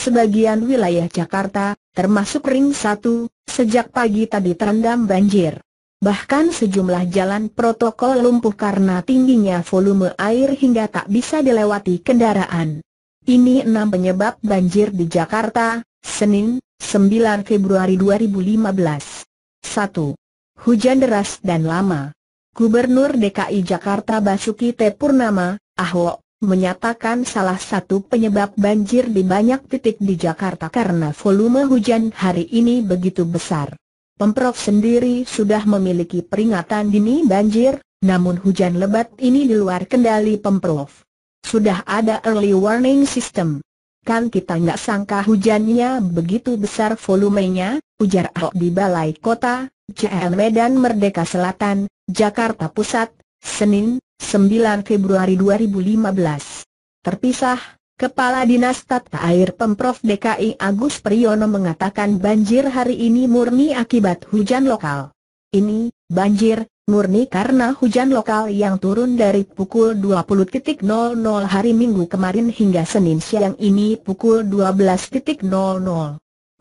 sebagian wilayah Jakarta, termasuk Ring 1, sejak pagi tadi terendam banjir. Bahkan sejumlah jalan protokol lumpuh karena tingginya volume air hingga tak bisa dilewati kendaraan. Ini 6 penyebab banjir di Jakarta, Senin, 9 Februari 2015. 1. Hujan deras dan lama. Gubernur DKI Jakarta Basuki T. Purnama, Ahok, menyatakan salah satu penyebab banjir di banyak titik di Jakarta karena volume hujan hari ini begitu besar. Pemprov sendiri sudah memiliki peringatan dini banjir, namun hujan lebat ini di luar kendali Pemprov. Sudah ada early warning system. Kan kita nggak sangka hujannya begitu besar volumenya, ujar Ahok di Balai Kota, Jalan Medan Merdeka Selatan, Jakarta Pusat, Senin, 9 Februari 2015. Terpisah, Kepala Dinas Tata Air Pemprov DKI Agus Priyono mengatakan banjir hari ini murni akibat hujan lokal. Ini, banjir, murni karena hujan lokal yang turun dari pukul 20.00 hari Minggu kemarin hingga Senin siang ini pukul 12.00.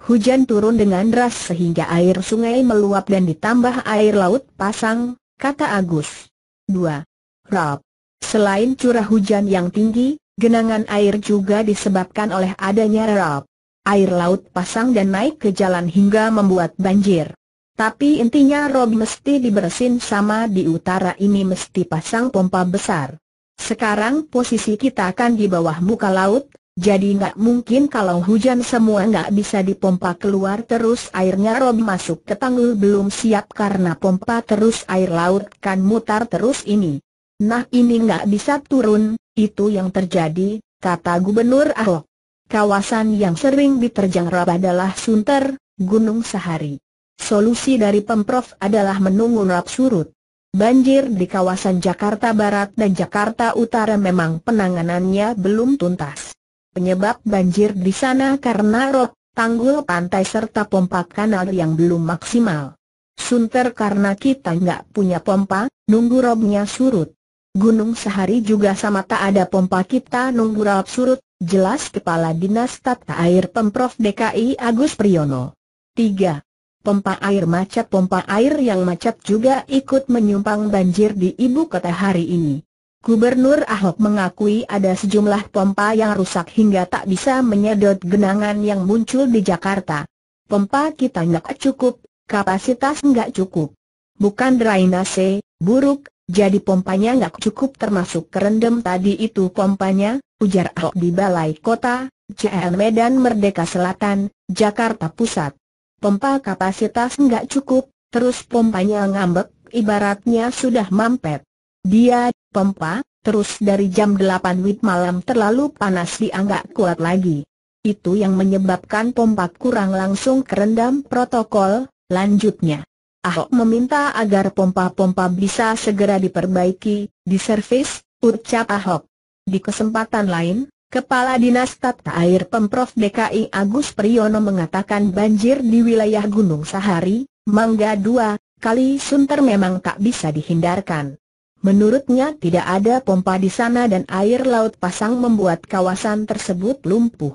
Hujan turun dengan deras sehingga air sungai meluap dan ditambah air laut pasang, kata Agus. 2. Rob. Selain curah hujan yang tinggi, genangan air juga disebabkan oleh adanya rob. Air laut pasang dan naik ke jalan hingga membuat banjir. Tapi intinya rob mesti dibersihin sama di utara ini mesti pasang pompa besar. Sekarang posisi kita kan di bawah muka laut, jadi nggak mungkin kalau hujan semua nggak bisa dipompa keluar terus airnya rob masuk ke tanggul belum siap karena pompa terus air laut kan mutar terus ini. Nah ini nggak bisa turun, itu yang terjadi, kata Gubernur Ahok. Kawasan yang sering diterjang rob adalah Sunter, Gunung Sahari. Solusi dari Pemprov adalah menunggu rob surut. Banjir di kawasan Jakarta Barat dan Jakarta Utara memang penanganannya belum tuntas. Penyebab banjir di sana karena rob, tanggul pantai serta pompa kanal yang belum maksimal. Sunter karena kita nggak punya pompa, nunggu robnya surut. Gunung Sahari juga sama tak ada pompa kita nunggu rob surut, jelas Kepala Dinas Tata Air Pemprov DKI Agus Priyono. 3. Pompa air macet. Pompa air yang macet juga ikut menyumbang banjir di ibu kota hari ini. Gubernur Ahok mengakui ada sejumlah pompa yang rusak hingga tak bisa menyedot genangan yang muncul di Jakarta. Pompa kita nggak cukup, kapasitas nggak cukup. Bukan drainase buruk, jadi pompanya nggak cukup termasuk kerendam tadi itu pompanya, ujar Ahok di Balai Kota, Jalan Medan Merdeka Selatan, Jakarta Pusat. Pompa kapasitas nggak cukup, terus pompanya ngambek, ibaratnya sudah mampet. Dia pompa, terus dari jam 8 WIB malam terlalu panas dia nggak kuat lagi. Itu yang menyebabkan pompa kurang langsung kerendam protokol, lanjutnya. Ahok meminta agar pompa-pompa bisa segera diperbaiki, diservis, ucap Ahok. Di kesempatan lain, Kepala Dinas Tata Air Pemprov DKI Agus Priyono mengatakan banjir di wilayah Gunung Sahari, Mangga 2, Kali Sunter memang tak bisa dihindarkan. Menurutnya tidak ada pompa di sana dan air laut pasang membuat kawasan tersebut lumpuh.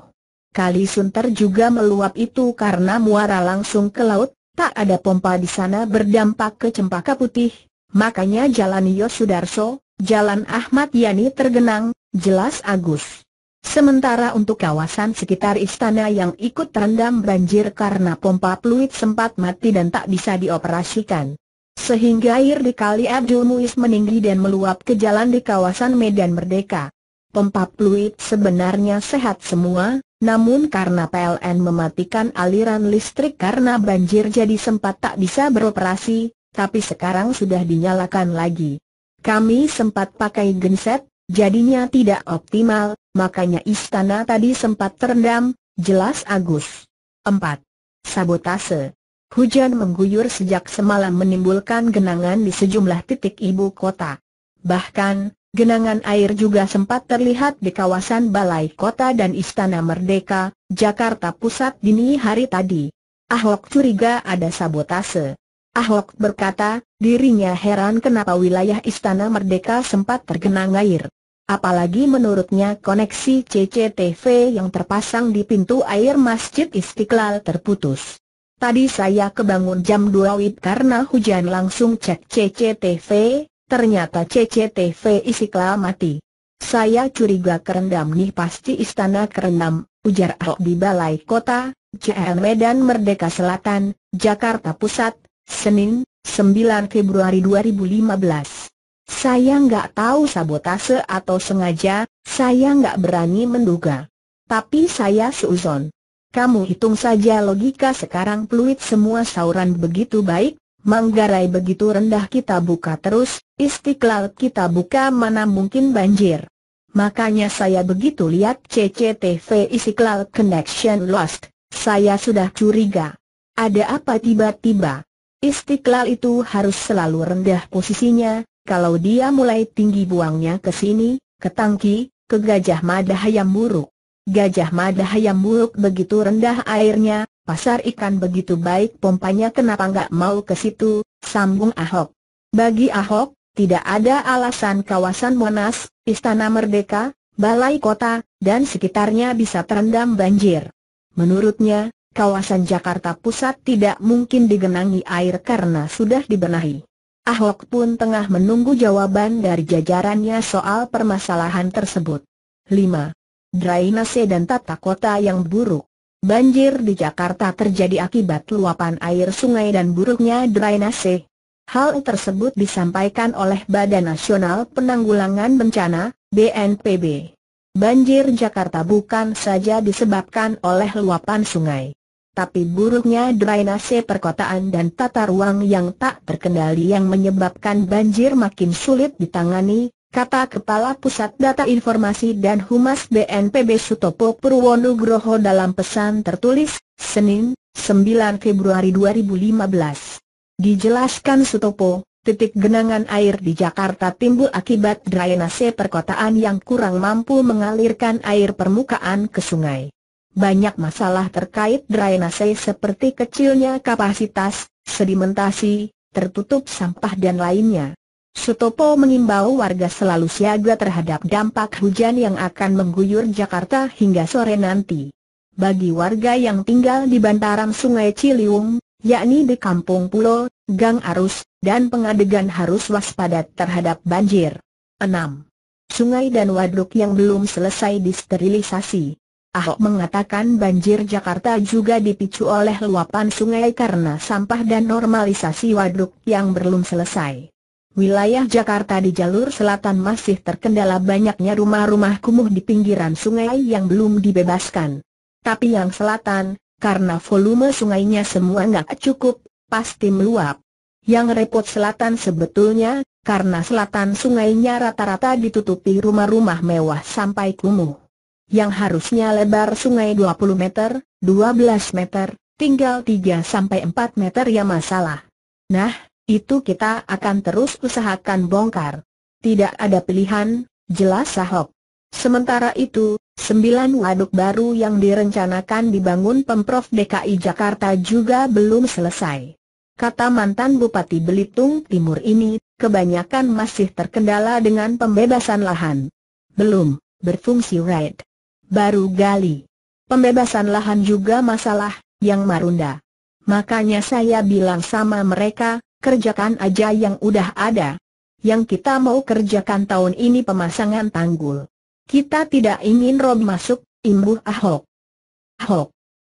Kali Sunter juga meluap itu karena muara langsung ke laut. Tak ada pompa di sana berdampak ke Cempaka Putih, makanya Jalan Yosudarso, Jalan Ahmad Yani tergenang, jelas Agus. Sementara untuk kawasan sekitar istana yang ikut terendam banjir karena pompa fluid sempat mati dan tak bisa dioperasikan. Sehingga air di Kali Abdul Muiz meninggi dan meluap ke jalan di kawasan Medan Merdeka. Pompa fluid sebenarnya sehat semua, namun karena PLN mematikan aliran listrik karena banjir jadi sempat tak bisa beroperasi, tapi sekarang sudah dinyalakan lagi. Kami sempat pakai genset, jadinya tidak optimal, makanya istana tadi sempat terendam, jelas Agus. 4. Sabotase. Hujan mengguyur sejak semalam menimbulkan genangan di sejumlah titik ibu kota. Bahkan, genangan air juga sempat terlihat di kawasan Balai Kota dan Istana Merdeka, Jakarta Pusat dini hari tadi. Ahok curiga ada sabotase. Ahok berkata, dirinya heran kenapa wilayah Istana Merdeka sempat tergenang air. Apalagi menurutnya koneksi CCTV yang terpasang di pintu air Masjid Istiqlal terputus. Tadi saya kebangun jam 2 WIB karena hujan, langsung cek CCTV, ternyata CCTV Istiqlal mati. Saya curiga kerendam nih, pasti istana kerendam, ujar Ahok di Balai Kota, JL Medan Merdeka Selatan, Jakarta Pusat, Senin, 9 Februari 2015. Saya nggak tahu sabotase atau sengaja, saya nggak berani menduga. Tapi saya seuzon. Kamu hitung saja logika sekarang, Pluit semua sauran begitu baik, Manggarai begitu rendah kita buka terus, Istiqlal kita buka mana mungkin banjir. Makanya saya begitu lihat CCTV Istiqlal connection lost, saya sudah curiga. Ada apa tiba-tiba? Istiqlal itu harus selalu rendah posisinya. Kalau dia mulai tinggi buangnya ke sini, ke tangki, ke Gajah Mada Hayam Buruk. Gajah Mada Hayam Buruk begitu rendah airnya, pasar ikan begitu baik pompanya, kenapa nggak mau ke situ, sambung Ahok. Bagi Ahok, tidak ada alasan kawasan Monas, Istana Merdeka, Balai Kota, dan sekitarnya bisa terendam banjir. Menurutnya, kawasan Jakarta Pusat tidak mungkin digenangi air karena sudah dibenahi. Ahok pun tengah menunggu jawaban dari jajarannya soal permasalahan tersebut. 5. Drainase dan tata kota yang buruk. Banjir di Jakarta terjadi akibat luapan air sungai dan buruknya drainase. Hal tersebut disampaikan oleh Badan Nasional Penanggulangan Bencana, BNPB. Banjir Jakarta bukan saja disebabkan oleh luapan sungai, tapi buruknya drainase perkotaan dan tata ruang yang tak terkendali yang menyebabkan banjir makin sulit ditangani, kata Kepala Pusat Data Informasi dan Humas BNPB Sutopo Purwonugroho dalam pesan tertulis, Senin, 9 Februari 2015. Dijelaskan Sutopo, titik genangan air di Jakarta timbul akibat drainase perkotaan yang kurang mampu mengalirkan air permukaan ke sungai. Banyak masalah terkait drainase seperti kecilnya kapasitas, sedimentasi, tertutup sampah dan lainnya. Sutopo mengimbau warga selalu siaga terhadap dampak hujan yang akan mengguyur Jakarta hingga sore nanti. Bagi warga yang tinggal di bantaran Sungai Ciliwung, yakni di Kampung Pulo, Gang Arus, dan Pengadegan harus waspada terhadap banjir. 6. Sungai dan waduk yang belum selesai disterilisasi. Ahok mengatakan banjir Jakarta juga dipicu oleh luapan sungai karena sampah dan normalisasi waduk yang belum selesai. Wilayah Jakarta di jalur selatan masih terkendala banyaknya rumah-rumah kumuh di pinggiran sungai yang belum dibebaskan. Tapi yang selatan, karena volume sungainya semua nggak cukup, pasti meluap. Yang repot selatan sebetulnya, karena selatan sungainya rata-rata ditutupi rumah-rumah mewah sampai kumuh. Yang harusnya lebar sungai 20 meter, 12 meter, tinggal 3-4 meter ya masalah. Nah, itu kita akan terus usahakan bongkar. Tidak ada pilihan, jelas Ahok. Sementara itu, 9 waduk baru yang direncanakan dibangun Pemprov DKI Jakarta juga belum selesai. Kata mantan Bupati Belitung Timur ini, kebanyakan masih terkendala dengan pembebasan lahan. Belum berfungsi right. Baru gali. Pembebasan lahan juga masalah, yang Marunda. Makanya saya bilang sama mereka, kerjakan aja yang udah ada. Yang kita mau kerjakan tahun ini pemasangan tanggul. Kita tidak ingin rob masuk, imbuh Ahok. Ahok,